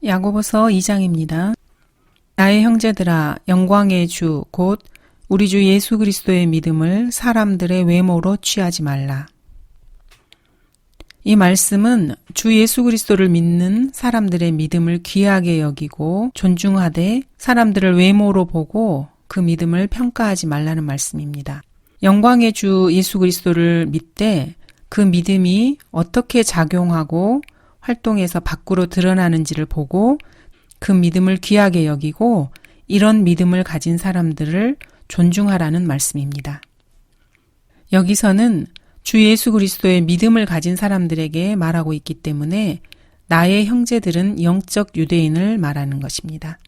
야고보서 2장입니다. 나의 형제들아, 영광의 주 곧 우리 주 예수 그리스도의 믿음을 사람들의 외모로 취하지 말라. 이 말씀은 주 예수 그리스도를 믿는 사람들의 믿음을 귀하게 여기고 존중하되 사람들을 외모로 보고 그 믿음을 평가하지 말라는 말씀입니다. 영광의 주 예수 그리스도를 믿되 그 믿음이 어떻게 작용하고 활동해서 밖으로 드러나는지를 보고 그 믿음을 귀하게 여기고 이런 믿음을 가진 사람들을 존중하라는 말씀입니다. 여기서는 주 예수 그리스도의 믿음을 가진 사람들에게 말하고 있기 때문에 나의 형제들은 영적 유대인을 말하는 것입니다.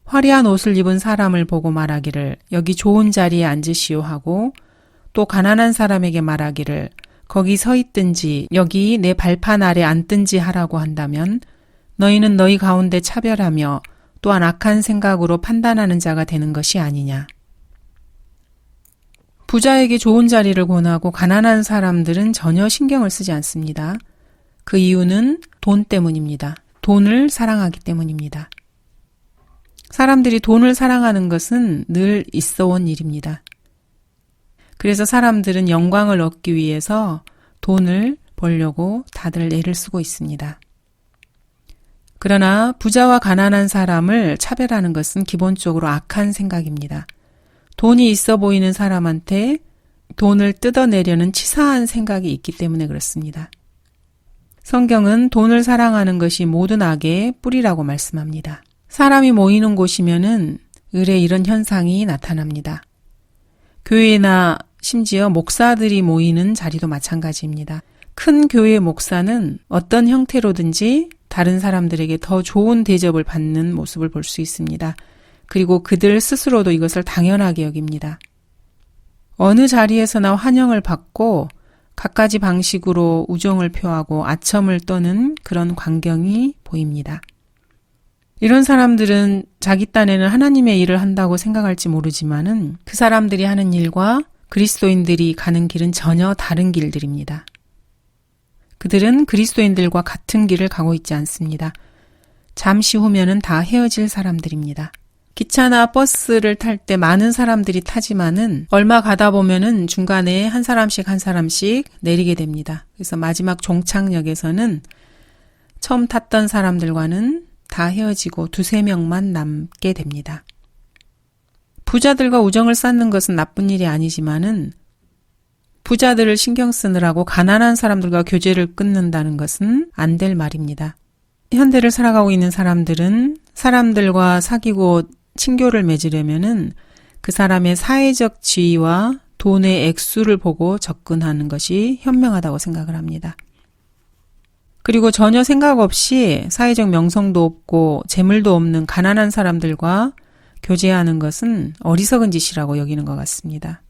화려한 옷을 입은 사람을 보고 말하기를 여기 좋은 자리에 앉으시오 하고 또 가난한 사람에게 말하기를 거기 서 있든지 여기 내 발판 아래 앉든지 하라고 한다면 너희는 너희 가운데 차별하며 또한 악한 생각으로 판단하는 자가 되는 것이 아니냐. 부자에게 좋은 자리를 권하고 가난한 사람들은 전혀 신경을 쓰지 않습니다. 그 이유는 돈 때문입니다. 돈을 사랑하기 때문입니다. 사람들이 돈을 사랑하는 것은 늘 있어 온 일입니다. 그래서 사람들은 영광을 얻기 위해서 돈을 벌려고 다들 애를 쓰고 있습니다. 그러나 부자와 가난한 사람을 차별하는 것은 기본적으로 악한 생각입니다. 돈이 있어 보이는 사람한테 돈을 뜯어내려는 치사한 생각이 있기 때문에 그렇습니다. 성경은 돈을 사랑하는 것이 모든 악의 뿌리라고 말씀합니다. 사람이 모이는 곳이면은 을에 이런 현상이 나타납니다. 교회나 심지어 목사들이 모이는 자리도 마찬가지입니다. 큰 교회 목사는 어떤 형태로든지 다른 사람들에게 더 좋은 대접을 받는 모습을 볼 수 있습니다. 그리고 그들 스스로도 이것을 당연하게 여깁니다. 어느 자리에서나 환영을 받고 갖가지 방식으로 우정을 표하고 아첨을 떠는 그런 광경이 보입니다. 이런 사람들은 자기 딴에는 하나님의 일을 한다고 생각할지 모르지만은 그 사람들이 하는 일과 그리스도인들이 가는 길은 전혀 다른 길들입니다. 그들은 그리스도인들과 같은 길을 가고 있지 않습니다. 잠시 후면은 다 헤어질 사람들입니다. 기차나 버스를 탈 때 많은 사람들이 타지만은 얼마 가다 보면은 중간에 한 사람씩 내리게 됩니다. 그래서 마지막 종착역에서는 처음 탔던 사람들과는 다 헤어지고 두세 명만 남게 됩니다. 부자들과 우정을 쌓는 것은 나쁜 일이 아니지만은 부자들을 신경 쓰느라고 가난한 사람들과 교제를 끊는다는 것은 안 될 말입니다. 현대를 살아가고 있는 사람들은 사람들과 사귀고 친교를 맺으려면은 그 사람의 사회적 지위와 돈의 액수를 보고 접근하는 것이 현명하다고 생각을 합니다. 그리고 전혀 생각 없이 사회적 명성도 없고 재물도 없는 가난한 사람들과 교제하는 것은 어리석은 짓이라고 여기는 것 같습니다.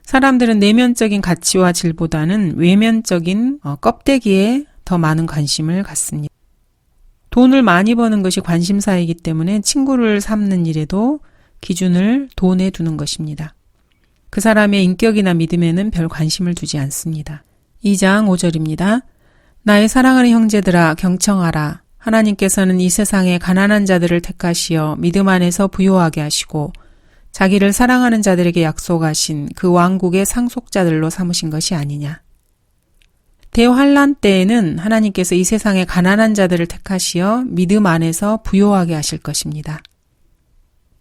사람들은 내면적인 가치와 질보다는 외면적인 껍데기에 더 많은 관심을 갖습니다. 돈을 많이 버는 것이 관심사이기 때문에 친구를 삼는 일에도 기준을 돈에 두는 것입니다. 그 사람의 인격이나 믿음에는 별 관심을 두지 않습니다. 2장 5절입니다. 나의 사랑하는 형제들아 경청하라. 하나님께서는 이 세상에 가난한 자들을 택하시어 믿음 안에서 부요하게 하시고 자기를 사랑하는 자들에게 약속하신 그 왕국의 상속자들로 삼으신 것이 아니냐. 대환란 때에는 하나님께서 이 세상에 가난한 자들을 택하시어 믿음 안에서 부요하게 하실 것입니다.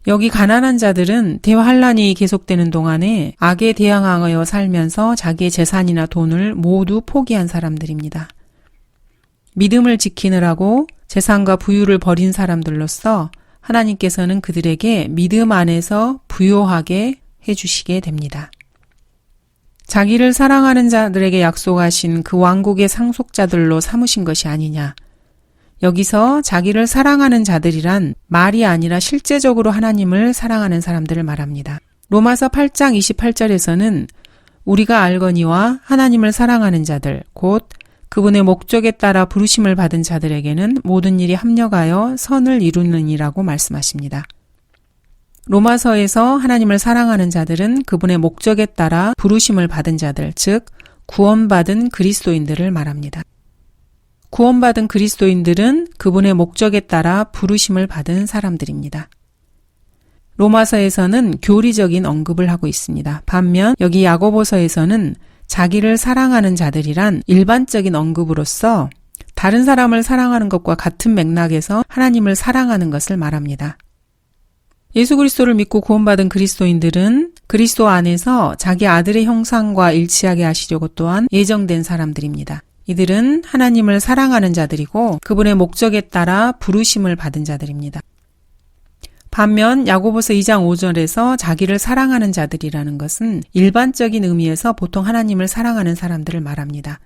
여기 가난한 자들은 대환란이 계속되는 동안에 악에 대항하여 살면서 자기의 재산이나 돈을 모두 포기한 사람들입니다. 믿음을 지키느라고 재산과 부유를 버린 사람들로서 하나님께서는 그들에게 믿음 안에서 부요하게 해주시게 됩니다. 자기를 사랑하는 자들에게 약속하신 그 왕국의 상속자들로 삼으신 것이 아니냐. 여기서 자기를 사랑하는 자들이란 말이 아니라 실제적으로 하나님을 사랑하는 사람들을 말합니다. 로마서 8장 28절에서는 우리가 알거니와 하나님을 사랑하는 자들, 곧 그분의 목적에 따라 부르심을 받은 자들에게는 모든 일이 합력하여 선을 이루느니라고 말씀하십니다. 로마서에서 하나님을 사랑하는 자들은 그분의 목적에 따라 부르심을 받은 자들, 즉 구원받은 그리스도인들을 말합니다. 구원받은 그리스도인들은 그분의 목적에 따라 부르심을 받은 사람들입니다. 로마서에서는 교리적인 언급을 하고 있습니다. 반면 여기 야고보서에서는 자기를 사랑하는 자들이란 일반적인 언급으로서 다른 사람을 사랑하는 것과 같은 맥락에서 하나님을 사랑하는 것을 말합니다. 예수 그리스도를 믿고 구원받은 그리스도인들은 그리스도 안에서 자기 아들의 형상과 일치하게 하시려고 또한 예정된 사람들입니다. 이들은 하나님을 사랑하는 자들이고 그분의 목적에 따라 부르심을 받은 자들입니다. 반면 야고보서 2장 5절에서 자기를 사랑하는 자들이라는 것은 일반적인 의미에서 보통 하나님을 사랑하는 사람들을 말합니다.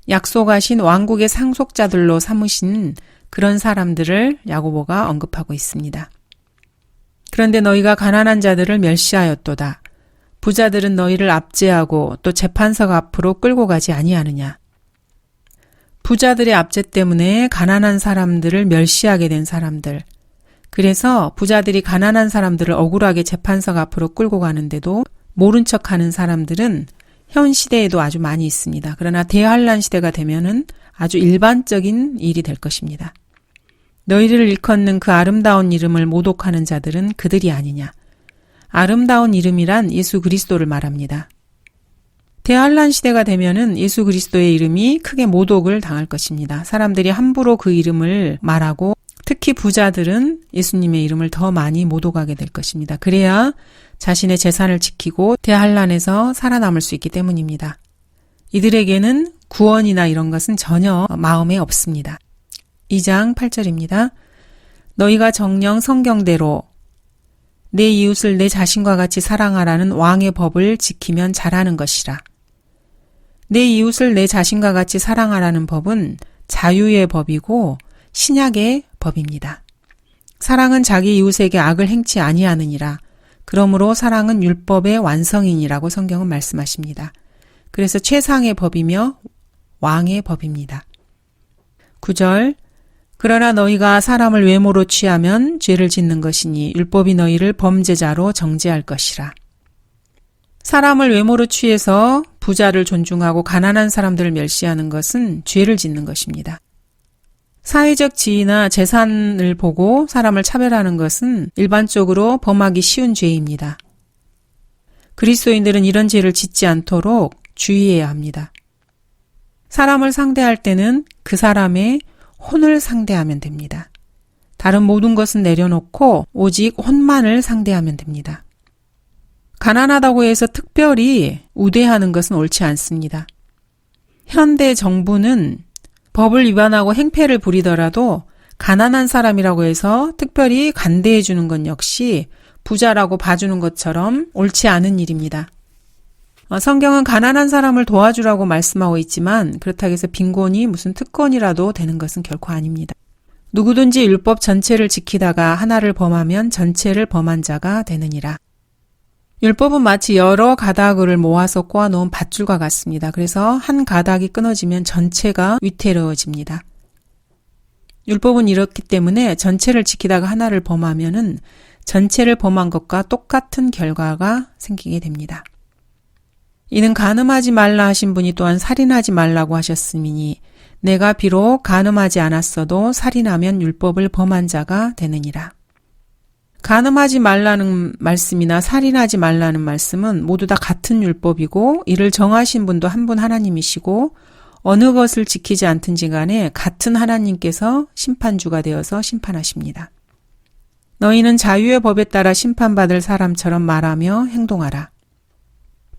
약속하신 왕국의 상속자들로 삼으신 그런 사람들을 야고보가 언급하고 있습니다. 그런데 너희가 가난한 자들을 멸시하였도다. 부자들은 너희를 압제하고 또 재판석 앞으로 끌고 가지 아니하느냐. 부자들의 압제 때문에 가난한 사람들을 멸시하게 된 사람들. 그래서 부자들이 가난한 사람들을 억울하게 재판석 앞으로 끌고 가는데도 모른 척하는 사람들은 현 시대에도 아주 많이 있습니다. 그러나 대환란 시대가 되면은 아주 일반적인 일이 될 것입니다. 너희를 일컫는 그 아름다운 이름을 모독하는 자들은 그들이 아니냐. 아름다운 이름이란 예수 그리스도를 말합니다. 대환란 시대가 되면은 예수 그리스도의 이름이 크게 모독을 당할 것입니다. 사람들이 함부로 그 이름을 말하고 특히 부자들은 예수님의 이름을 더 많이 모독하게 될 것입니다. 그래야 자신의 재산을 지키고 대환란에서 살아남을 수 있기 때문입니다. 이들에게는 구원이나 이런 것은 전혀 마음에 없습니다. 2장 8절입니다. 너희가 정녕 성경대로 내 이웃을 내 자신과 같이 사랑하라는 왕의 법을 지키면 잘하는 것이라. 내 이웃을 내 자신과 같이 사랑하라는 법은 자유의 법이고 신약의 법입니다. 사랑은 자기 이웃에게 악을 행치 아니하느니라. 그러므로 사랑은 율법의 완성이니라고 성경은 말씀하십니다. 그래서 최상의 법이며 왕의 법입니다. 9절 그러나 너희가 사람을 외모로 취하면 죄를 짓는 것이니 율법이 너희를 범죄자로 정죄할 것이라. 사람을 외모로 취해서 부자를 존중하고 가난한 사람들을 멸시하는 것은 죄를 짓는 것입니다. 사회적 지위나 재산을 보고 사람을 차별하는 것은 일반적으로 범하기 쉬운 죄입니다. 그리스도인들은 이런 죄를 짓지 않도록 주의해야 합니다. 사람을 상대할 때는 그 사람의 혼을 상대하면 됩니다. 다른 모든 것은 내려놓고 오직 혼만을 상대하면 됩니다. 가난하다고 해서 특별히 우대하는 것은 옳지 않습니다. 현대 정부는 법을 위반하고 행패를 부리더라도 가난한 사람이라고 해서 특별히 간대해 주는 건 역시 부자라고 봐주는 것처럼 옳지 않은 일입니다. 성경은 가난한 사람을 도와주라고 말씀하고 있지만 그렇다고 해서 빈곤이 무슨 특권이라도 되는 것은 결코 아닙니다. 누구든지 율법 전체를 지키다가 하나를 범하면 전체를 범한 자가 되느니라. 율법은 마치 여러 가닥을 모아서 꼬아놓은 밧줄과 같습니다. 그래서 한 가닥이 끊어지면 전체가 위태로워집니다. 율법은 이렇기 때문에 전체를 지키다가 하나를 범하면은 전체를 범한 것과 똑같은 결과가 생기게 됩니다. 이는 간음하지 말라 하신 분이 또한 살인하지 말라고 하셨음이니 내가 비록 간음하지 않았어도 살인하면 율법을 범한 자가 되느니라. 간음하지 말라는 말씀이나 살인하지 말라는 말씀은 모두 다 같은 율법이고 이를 정하신 분도 한 분 하나님이시고 어느 것을 지키지 않든지 간에 같은 하나님께서 심판주가 되어서 심판하십니다. 너희는 자유의 법에 따라 심판받을 사람처럼 말하며 행동하라.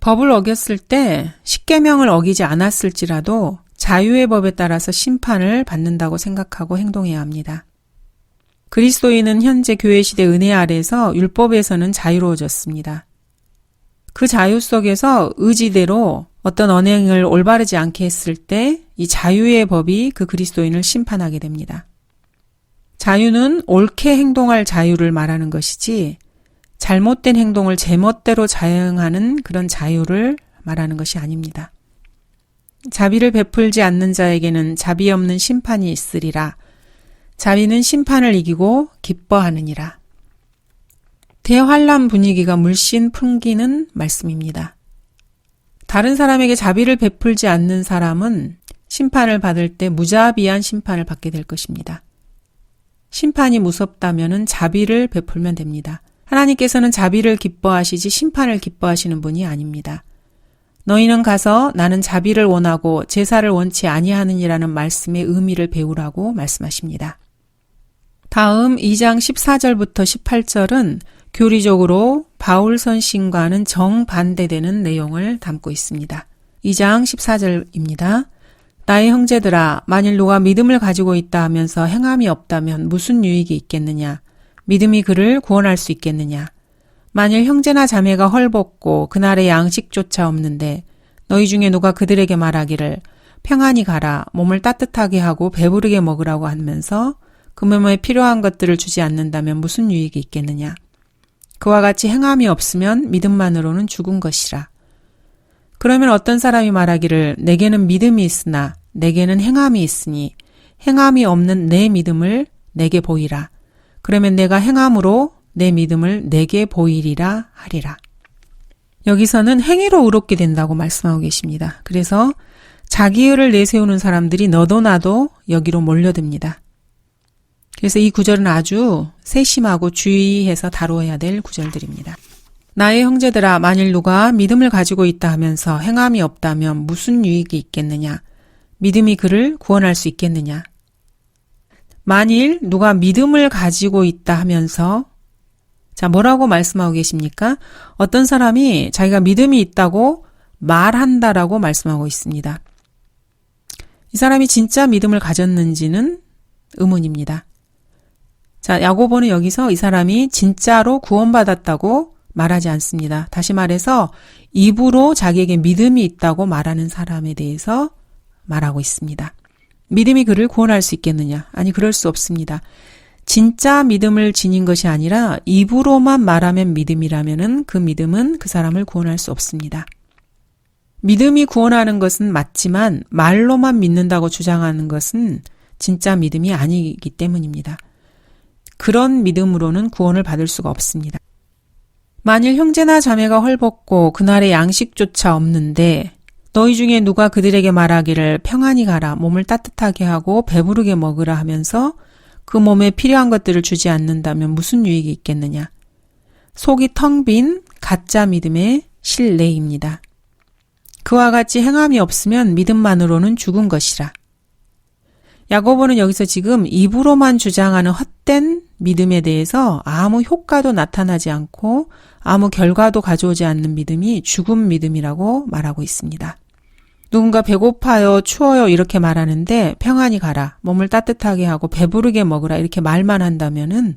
법을 어겼을 때 십계명을 어기지 않았을지라도 자유의 법에 따라서 심판을 받는다고 생각하고 행동해야 합니다. 그리스도인은 현재 교회시대 은혜 아래에서 율법에서는 자유로워졌습니다. 그 자유 속에서 의지대로 어떤 언행을 올바르지 않게 했을 때 이 자유의 법이 그 그리스도인을 심판하게 됩니다. 자유는 옳게 행동할 자유를 말하는 것이지 잘못된 행동을 제멋대로 자행하는 그런 자유를 말하는 것이 아닙니다. 자비를 베풀지 않는 자에게는 자비 없는 심판이 있으리라. 자비는 심판을 이기고 기뻐하느니라. 대환란 분위기가 물씬 풍기는 말씀입니다. 다른 사람에게 자비를 베풀지 않는 사람은 심판을 받을 때 무자비한 심판을 받게 될 것입니다. 심판이 무섭다면은 자비를 베풀면 됩니다. 하나님께서는 자비를 기뻐하시지 심판을 기뻐하시는 분이 아닙니다. 너희는 가서 나는 자비를 원하고 제사를 원치 아니하느니라는 말씀의 의미를 배우라고 말씀하십니다. 다음 2장 14절부터 18절은 교리적으로 바울 선신과는 정반대되는 내용을 담고 있습니다. 2장 14절입니다. 나의 형제들아, 만일 누가 믿음을 가지고 있다 하면서 행함이 없다면 무슨 유익이 있겠느냐? 믿음이 그를 구원할 수 있겠느냐? 만일 형제나 자매가 헐벗고 그날의 양식조차 없는데 너희 중에 누가 그들에게 말하기를 평안히 가라, 몸을 따뜻하게 하고 배부르게 먹으라고 하면서 그 몸에 필요한 것들을 주지 않는다면 무슨 유익이 있겠느냐? 그와 같이 행함이 없으면 믿음만으로는 죽은 것이라. 그러면 어떤 사람이 말하기를 내게는 믿음이 있으나 내게는 행함이 있으니 행함이 없는 내 믿음을 내게 보이라. 그러면 내가 행함으로 내 믿음을 내게 보이리라 하리라. 여기서는 행위로 의롭게 된다고 말씀하고 계십니다. 그래서 자기의를 내세우는 사람들이 너도 나도 여기로 몰려듭니다. 그래서 이 구절은 아주 세심하고 주의해서 다루어야 될 구절들입니다. 나의 형제들아, 만일 누가 믿음을 가지고 있다 하면서 행함이 없다면 무슨 유익이 있겠느냐? 믿음이 그를 구원할 수 있겠느냐? 만일 누가 믿음을 가지고 있다 하면서 자, 뭐라고 말씀하고 계십니까? 어떤 사람이 자기가 믿음이 있다고 말한다라고 말씀하고 있습니다. 이 사람이 진짜 믿음을 가졌는지는 의문입니다. 자, 야고보는 여기서 이 사람이 진짜로 구원받았다고 말하지 않습니다. 다시 말해서 입으로 자기에게 믿음이 있다고 말하는 사람에 대해서 말하고 있습니다. 믿음이 그를 구원할 수 있겠느냐? 아니, 그럴 수 없습니다. 진짜 믿음을 지닌 것이 아니라 입으로만 말하면 믿음이라면은 그 믿음은 그 사람을 구원할 수 없습니다. 믿음이 구원하는 것은 맞지만 말로만 믿는다고 주장하는 것은 진짜 믿음이 아니기 때문입니다. 그런 믿음으로는 구원을 받을 수가 없습니다. 만일 형제나 자매가 헐벗고 그날의 양식조차 없는데 너희 중에 누가 그들에게 말하기를 평안히 가라, 몸을 따뜻하게 하고 배부르게 먹으라 하면서 그 몸에 필요한 것들을 주지 않는다면 무슨 유익이 있겠느냐? 속이 텅 빈 가짜 믿음의 실내입니다. 그와 같이 행함이 없으면 믿음만으로는 죽은 것이라. 야고보는 여기서 지금 입으로만 주장하는 헛된 믿음에 대해서 아무 효과도 나타나지 않고 아무 결과도 가져오지 않는 믿음이 죽은 믿음이라고 말하고 있습니다. 누군가 배고파요, 추워요 이렇게 말하는데 평안히 가라, 몸을 따뜻하게 하고 배부르게 먹으라 이렇게 말만 한다면은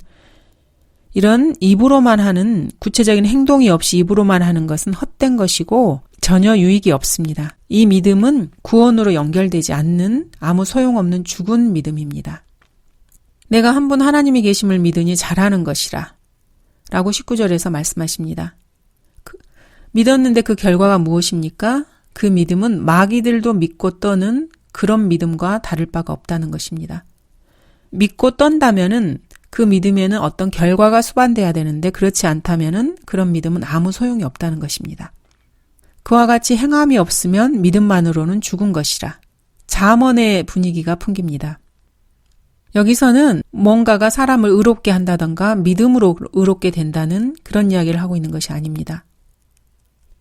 이런 입으로만 하는 구체적인 행동이 없이 입으로만 하는 것은 헛된 것이고 전혀 유익이 없습니다. 이 믿음은 구원으로 연결되지 않는 아무 소용없는 죽은 믿음입니다. 내가 한 분 하나님이 계심을 믿으니 잘하는 것이라 라고 19절에서 말씀하십니다. 믿었는데 그 결과가 무엇입니까? 그 믿음은 마귀들도 믿고 떠는 그런 믿음과 다를 바가 없다는 것입니다. 믿고 떤다면은 그 믿음에는 어떤 결과가 수반돼야 되는데 그렇지 않다면은 그런 믿음은 아무 소용이 없다는 것입니다. 그와 같이 행함이 없으면 믿음만으로는 죽은 것이라. 잠언의 분위기가 풍깁니다. 여기서는 뭔가가 사람을 의롭게 한다던가 믿음으로 의롭게 된다는 그런 이야기를 하고 있는 것이 아닙니다.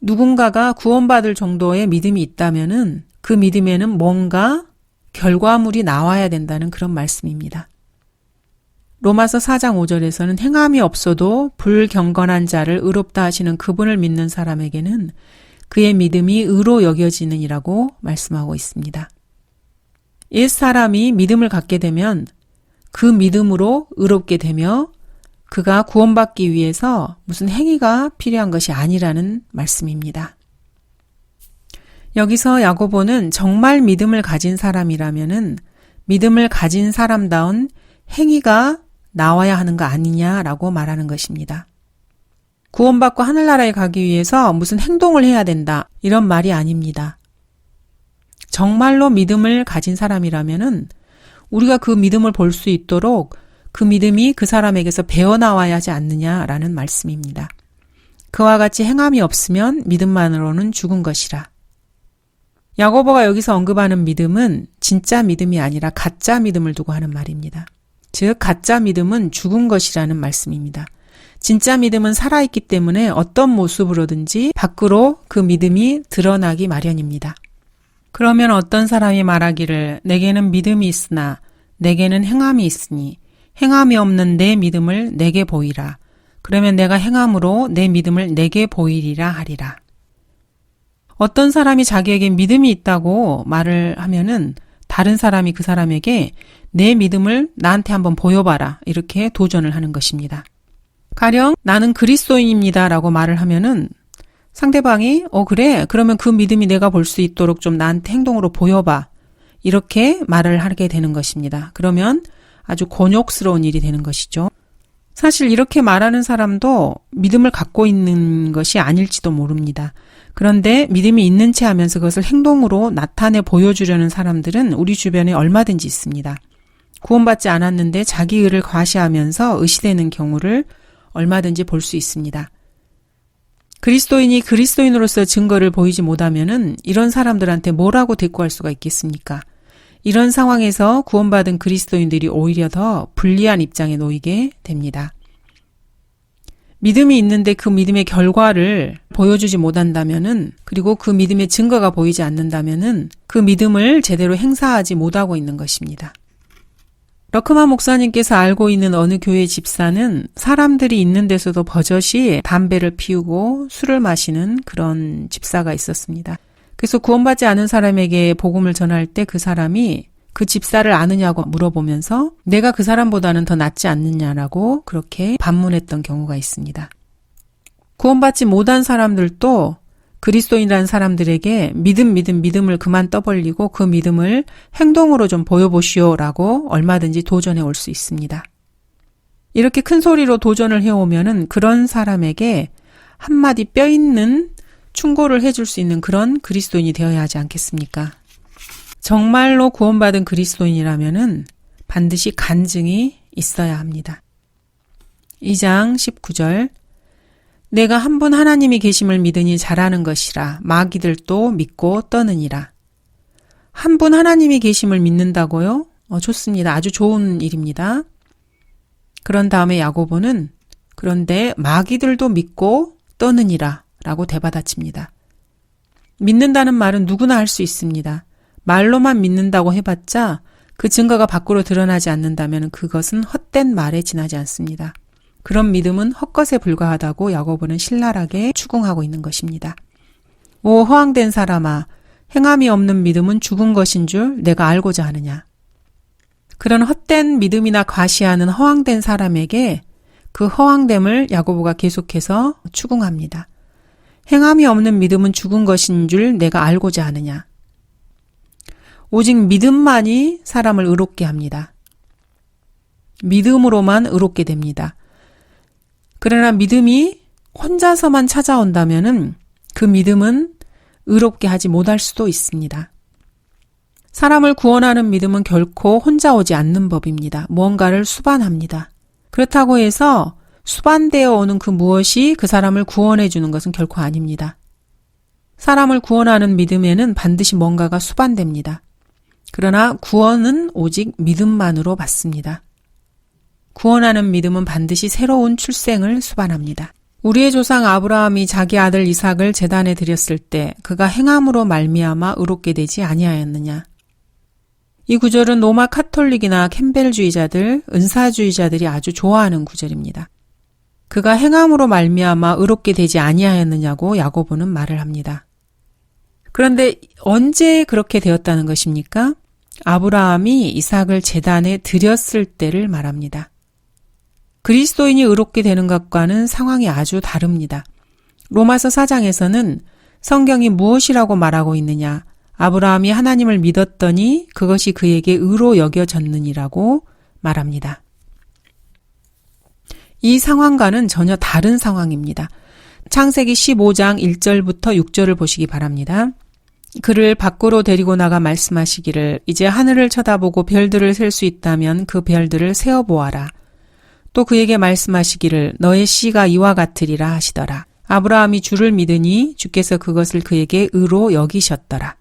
누군가가 구원받을 정도의 믿음이 있다면은 그 믿음에는 뭔가 결과물이 나와야 된다는 그런 말씀입니다. 로마서 4장 5절에서는 행함이 없어도 불경건한 자를 의롭다 하시는 그분을 믿는 사람에게는 그의 믿음이 의로 여겨지느니라고 말씀하고 있습니다. 옛 사람이 믿음을 갖게 되면 그 믿음으로 의롭게 되며 그가 구원받기 위해서 무슨 행위가 필요한 것이 아니라는 말씀입니다. 여기서 야고보는 정말 믿음을 가진 사람이라면은 믿음을 가진 사람다운 행위가 나와야 하는 거 아니냐라고 말하는 것입니다. 구원받고 하늘나라에 가기 위해서 무슨 행동을 해야 된다 이런 말이 아닙니다. 정말로 믿음을 가진 사람이라면은 우리가 그 믿음을 볼 수 있도록 그 믿음이 그 사람에게서 배어나와야 하지 않느냐라는 말씀입니다. 그와 같이 행함이 없으면 믿음만으로는 죽은 것이라. 야고보가 여기서 언급하는 믿음은 진짜 믿음이 아니라 가짜 믿음을 두고 하는 말입니다. 즉 가짜 믿음은 죽은 것이라는 말씀입니다. 진짜 믿음은 살아있기 때문에 어떤 모습으로든지 밖으로 그 믿음이 드러나기 마련입니다. 그러면 어떤 사람이 말하기를 내게는 믿음이 있으나 내게는 행함이 있으니 행함이 없는 내 믿음을 내게 보이라. 그러면 내가 행함으로 내 믿음을 내게 보이리라 하리라. 어떤 사람이 자기에게 믿음이 있다고 말을 하면은 다른 사람이 그 사람에게 내 믿음을 나한테 한번 보여봐라. 이렇게 도전을 하는 것입니다. 가령 나는 그리스도인입니다 라고 말을 하면은 상대방이 그래? 그러면 그 믿음이 내가 볼 수 있도록 좀 나한테 행동으로 보여봐. 이렇게 말을 하게 되는 것입니다. 그러면 아주 곤욕스러운 일이 되는 것이죠. 사실 이렇게 말하는 사람도 믿음을 갖고 있는 것이 아닐지도 모릅니다. 그런데 믿음이 있는 채 하면서 그것을 행동으로 나타내 보여주려는 사람들은 우리 주변에 얼마든지 있습니다. 구원받지 않았는데 자기 의를 과시하면서 의시되는 경우를 얼마든지 볼 수 있습니다. 그리스도인이 그리스도인으로서 증거를 보이지 못하면은 이런 사람들한테 뭐라고 대꾸할 수가 있겠습니까? 이런 상황에서 구원받은 그리스도인들이 오히려 더 불리한 입장에 놓이게 됩니다. 믿음이 있는데 그 믿음의 결과를 보여주지 못한다면은, 그리고 그 믿음의 증거가 보이지 않는다면은 그 믿음을 제대로 행사하지 못하고 있는 것입니다. 러크만 목사님께서 알고 있는 어느 교회 집사는 사람들이 있는 데서도 버젓이 담배를 피우고 술을 마시는 그런 집사가 있었습니다. 그래서 구원받지 않은 사람에게 복음을 전할 때 그 사람이 그 집사를 아느냐고 물어보면서 내가 그 사람보다는 더 낫지 않느냐라고 그렇게 반문했던 경우가 있습니다. 구원받지 못한 사람들도 그리스도인이라는 사람들에게 믿음을 그만 떠벌리고 그 믿음을 행동으로 좀 보여보시오라고 얼마든지 도전해 올 수 있습니다. 이렇게 큰 소리로 도전을 해오면은 그런 사람에게 한마디 뼈 있는 충고를 해줄 수 있는 그런 그리스도인이 되어야 하지 않겠습니까? 정말로 구원받은 그리스도인이라면은 반드시 간증이 있어야 합니다. 2장 19절 내가 한 분 하나님이 계심을 믿으니 잘하는 것이라 마귀들도 믿고 떠느니라. 한 분 하나님이 계심을 믿는다고요? 좋습니다. 아주 좋은 일입니다. 그런 다음에 야고보는 그런데 마귀들도 믿고 떠느니라 라고 대받아칩니다. 믿는다는 말은 누구나 할 수 있습니다. 말로만 믿는다고 해봤자 그 증거가 밖으로 드러나지 않는다면 그것은 헛된 말에 지나지 않습니다. 그런 믿음은 헛것에 불과하다고 야고보는 신랄하게 추궁하고 있는 것입니다. 오 허황된 사람아, 행함이 없는 믿음은 죽은 것인 줄 내가 알고자 하느냐. 그런 헛된 믿음이나 과시하는 허황된 사람에게 그 허황됨을 야고보가 계속해서 추궁합니다. 행함이 없는 믿음은 죽은 것인 줄 내가 알고자 하느냐. 오직 믿음만이 사람을 의롭게 합니다. 믿음으로만 의롭게 됩니다. 그러나 믿음이 혼자서만 찾아온다면은 그 믿음은 의롭게 하지 못할 수도 있습니다. 사람을 구원하는 믿음은 결코 혼자 오지 않는 법입니다. 무언가를 수반합니다. 그렇다고 해서 수반되어 오는 그 무엇이 그 사람을 구원해 주는 것은 결코 아닙니다. 사람을 구원하는 믿음에는 반드시 뭔가가 수반됩니다. 그러나 구원은 오직 믿음만으로 받습니다. 구원하는 믿음은 반드시 새로운 출생을 수반합니다. 우리의 조상 아브라함이 자기 아들 이삭을 제단에 드렸을 때 그가 행함으로 말미암아 의롭게 되지 아니하였느냐. 이 구절은 로마 카톨릭이나 캠벨주의자들, 은사주의자들이 아주 좋아하는 구절입니다. 그가 행함으로 말미암아 의롭게 되지 아니하였느냐고 야고보는 말을 합니다. 그런데 언제 그렇게 되었다는 것입니까? 아브라함이 이삭을 제단에 드렸을 때를 말합니다. 그리스도인이 의롭게 되는 것과는 상황이 아주 다릅니다. 로마서 4장에서는 성경이 무엇이라고 말하고 있느냐? 아브라함이 하나님을 믿었더니 그것이 그에게 의로 여겨졌느니라고 말합니다. 이 상황과는 전혀 다른 상황입니다. 창세기 15장 1절부터 6절을 보시기 바랍니다. 그를 밖으로 데리고 나가 말씀하시기를 이제 하늘을 쳐다보고 별들을 셀 수 있다면 그 별들을 세어보아라. 또 그에게 말씀하시기를 너의 씨가 이와 같으리라 하시더라. 아브라함이 주를 믿으니 주께서 그것을 그에게 의로 여기셨더라.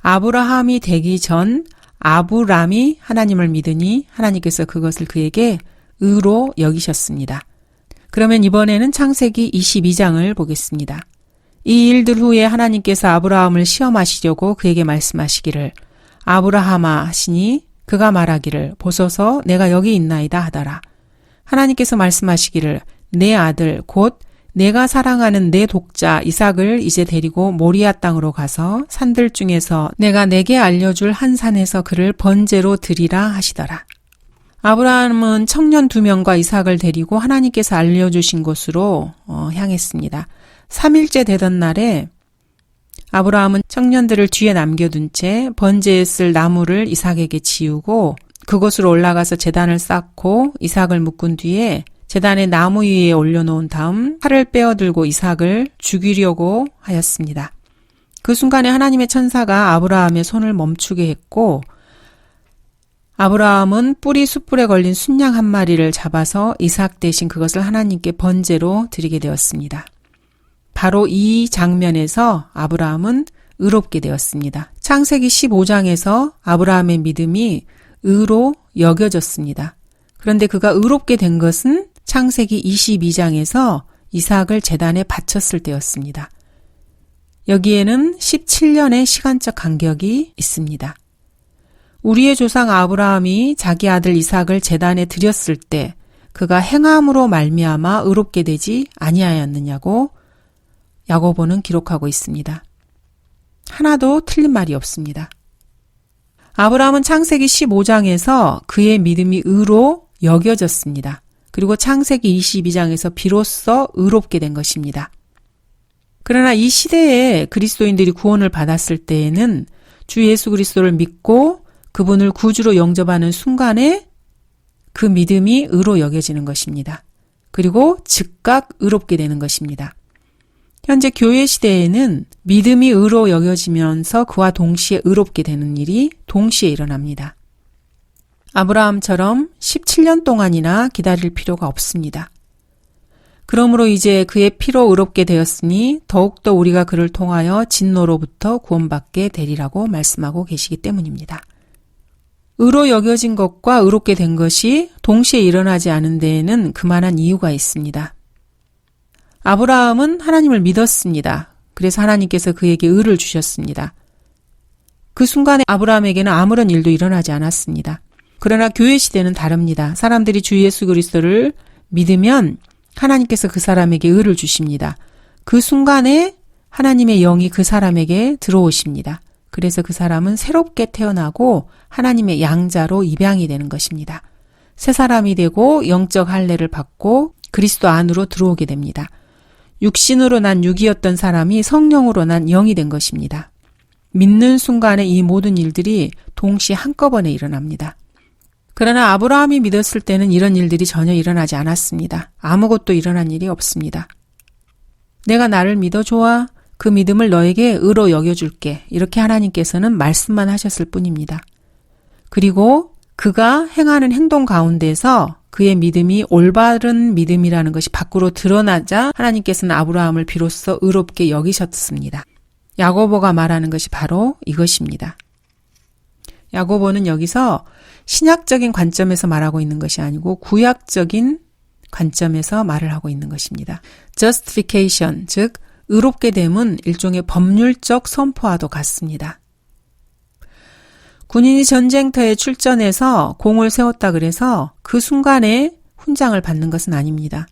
아브라함이 되기 전 아브람이 하나님을 믿으니 하나님께서 그것을 그에게 의로 여기셨습니다. 그러면 이번에는 창세기 22장을 보겠습니다. 이 일들 후에 하나님께서 아브라함을 시험하시려고 그에게 말씀하시기를 아브라함아 하시니 그가 말하기를 보소서 내가 여기 있나이다 하더라. 하나님께서 말씀하시기를 내 아들 곧 내가 사랑하는 내 독자 이삭을 이제 데리고 모리아 땅으로 가서 산들 중에서 내가 내게 알려줄 한 산에서 그를 번제로 드리라 하시더라. 아브라함은 청년 2명과 이삭을 데리고 하나님께서 알려주신 곳으로 향했습니다. 3일째 되던 날에 아브라함은 청년들을 뒤에 남겨둔 채 번제에 쓸 나무를 이삭에게 지우고 그곳으로 올라가서 제단을 쌓고 이삭을 묶은 뒤에 제단의 나무 위에 올려놓은 다음 칼을 빼어들고 이삭을 죽이려고 하였습니다. 그 순간에 하나님의 천사가 아브라함의 손을 멈추게 했고 아브라함은 뿔이 숯불에 걸린 순양 한 마리를 잡아서 이삭 대신 그것을 하나님께 번제로 드리게 되었습니다. 바로 이 장면에서 아브라함은 의롭게 되었습니다. 창세기 15장에서 아브라함의 믿음이 의로 여겨졌습니다. 그런데 그가 의롭게 된 것은 창세기 22장에서 이삭을 제단에 바쳤을 때였습니다. 여기에는 17년의 시간적 간격이 있습니다. 우리의 조상 아브라함이 자기 아들 이삭을 제단에 드렸을 때 그가 행함으로 말미암아 의롭게 되지 아니하였느냐고 야고보는 기록하고 있습니다. 하나도 틀린 말이 없습니다. 아브라함은 창세기 15장에서 그의 믿음이 의로 여겨졌습니다. 그리고 창세기 22장에서 비로소 의롭게 된 것입니다. 그러나 이 시대에 그리스도인들이 구원을 받았을 때에는 주 예수 그리스도를 믿고 그분을 구주로 영접하는 순간에 그 믿음이 의로 여겨지는 것입니다. 그리고 즉각 의롭게 되는 것입니다. 현재 교회 시대에는 믿음이 의로 여겨지면서 그와 동시에 의롭게 되는 일이 동시에 일어납니다. 아브라함처럼 17년 동안이나 기다릴 필요가 없습니다. 그러므로 이제 그의 피로 의롭게 되었으니 더욱더 우리가 그를 통하여 진노로부터 구원받게 되리라고 말씀하고 계시기 때문입니다. 의로 여겨진 것과 의롭게 된 것이 동시에 일어나지 않은 데에는 그만한 이유가 있습니다. 아브라함은 하나님을 믿었습니다. 그래서 하나님께서 그에게 의를 주셨습니다. 그 순간에 아브라함에게는 아무런 일도 일어나지 않았습니다. 그러나 교회 시대는 다릅니다. 사람들이 주 예수 그리스도를 믿으면 하나님께서 그 사람에게 의를 주십니다. 그 순간에 하나님의 영이 그 사람에게 들어오십니다. 그래서 그 사람은 새롭게 태어나고 하나님의 양자로 입양이 되는 것입니다. 새 사람이 되고 영적 할례를 받고 그리스도 안으로 들어오게 됩니다. 육신으로 난 육이었던 사람이 성령으로 난 영이 된 것입니다. 믿는 순간에 이 모든 일들이 동시에 한꺼번에 일어납니다. 그러나 아브라함이 믿었을 때는 이런 일들이 전혀 일어나지 않았습니다. 아무것도 일어난 일이 없습니다. 내가 나를 믿어 좋아. 그 믿음을 너에게 의로 여겨줄게. 이렇게 하나님께서는 말씀만 하셨을 뿐입니다. 그리고 그가 행하는 행동 가운데서 그의 믿음이 올바른 믿음이라는 것이 밖으로 드러나자 하나님께서는 아브라함을 비로소 의롭게 여기셨습니다. 야고보가 말하는 것이 바로 이것입니다. 야고보는 여기서 신약적인 관점에서 말하고 있는 것이 아니고 구약적인 관점에서 말을 하고 있는 것입니다. justification, 즉 의롭게 됨은 일종의 법률적 선포와도 같습니다. 군인이 전쟁터에 출전해서 공을 세웠다 그래서 그 순간에 훈장을 받는 것은 아닙니다.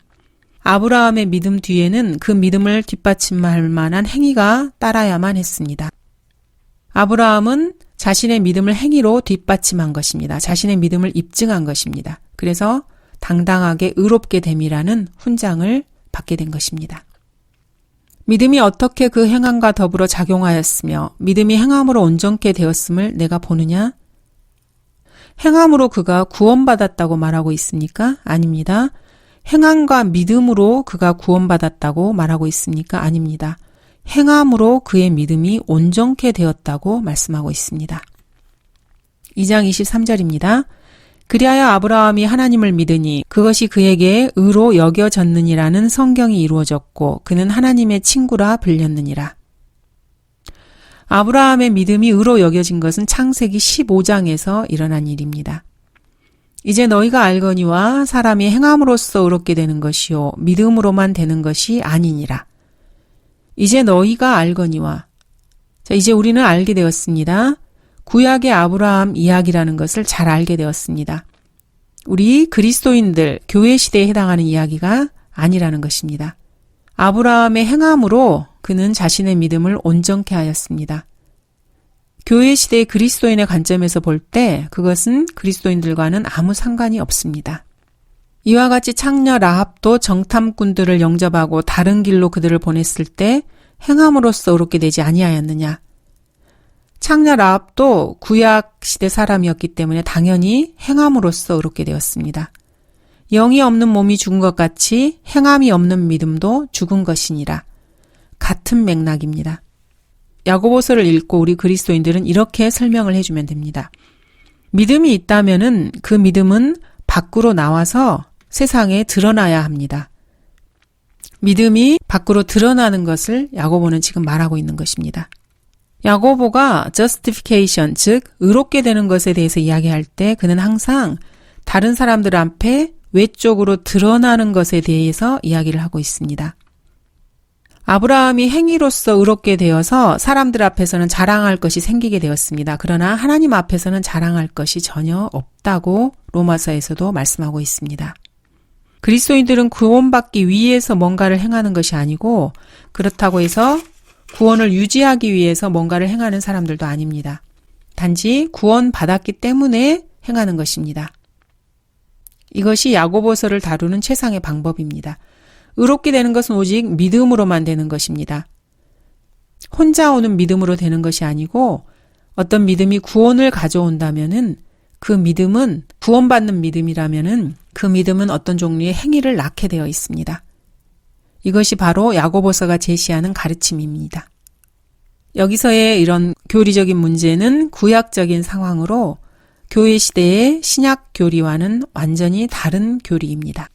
아브라함의 믿음 뒤에는 그 믿음을 뒷받침할 만한 행위가 따라야만 했습니다. 아브라함은 자신의 믿음을 행위로 뒷받침한 것입니다. 자신의 믿음을 입증한 것입니다. 그래서 당당하게 의롭게 됨이라는 훈장을 받게 된 것입니다. 믿음이 어떻게 그 행함과 더불어 작용하였으며 믿음이 행함으로 온전케 되었음을 내가 보느냐? 행함으로 그가 구원받았다고 말하고 있습니까? 아닙니다. 행함과 믿음으로 그가 구원받았다고 말하고 있습니까? 아닙니다. 행함으로 그의 믿음이 온전케 되었다고 말씀하고 있습니다. 2장 23절입니다. 그리하여 아브라함이 하나님을 믿으니 그것이 그에게 의로 여겨졌느니라는 성경이 이루어졌고 그는 하나님의 친구라 불렸느니라. 아브라함의 믿음이 의로 여겨진 것은 창세기 15장에서 일어난 일입니다. 이제 너희가 알거니와 사람이 행함으로써 의롭게 되는 것이요 믿음으로만 되는 것이 아니니라. 이제 너희가 알거니와, 자, 이제 우리는 알게 되었습니다. 구약의 아브라함 이야기라는 것을 잘 알게 되었습니다. 우리 그리스도인들 교회 시대에 해당하는 이야기가 아니라는 것입니다. 아브라함의 행함으로 그는 자신의 믿음을 온전케 하였습니다. 교회 시대의 그리스도인의 관점에서 볼 때 그것은 그리스도인들과는 아무 상관이 없습니다. 이와 같이 창녀 라합도 정탐꾼들을 영접하고 다른 길로 그들을 보냈을 때 행함으로써 의롭게 되지 아니하였느냐. 창녀 라합도 구약 시대 사람이었기 때문에 당연히 행함으로써 의롭게 되었습니다. 영이 없는 몸이 죽은 것 같이 행함이 없는 믿음도 죽은 것이니라. 같은 맥락입니다. 야고보서를 읽고 우리 그리스도인들은 이렇게 설명을 해주면 됩니다. 믿음이 있다면은 그 믿음은 밖으로 나와서 세상에 드러나야 합니다. 믿음이 밖으로 드러나는 것을 야고보는 지금 말하고 있는 것입니다. 야고보가 justification, 즉 의롭게 되는 것에 대해서 이야기할 때 그는 항상 다른 사람들 앞에 외적으로 드러나는 것에 대해서 이야기를 하고 있습니다. 아브라함이 행위로서 의롭게 되어서 사람들 앞에서는 자랑할 것이 생기게 되었습니다. 그러나 하나님 앞에서는 자랑할 것이 전혀 없다고 로마서에서도 말씀하고 있습니다. 그리스도인들은 구원받기 위해서 뭔가를 행하는 것이 아니고 그렇다고 해서 구원을 유지하기 위해서 뭔가를 행하는 사람들도 아닙니다. 단지 구원받았기 때문에 행하는 것입니다. 이것이 야고보서를 다루는 최상의 방법입니다. 의롭게 되는 것은 오직 믿음으로만 되는 것입니다. 혼자 오는 믿음으로 되는 것이 아니고 어떤 믿음이 구원을 가져온다면은 그 믿음은 구원받는 믿음이라면은 그 믿음은 어떤 종류의 행위를 낳게 되어 있습니다. 이것이 바로 야고보서가 제시하는 가르침입니다. 여기서의 이런 교리적인 문제는 구약적인 상황으로 교회 시대의 신약 교리와는 완전히 다른 교리입니다.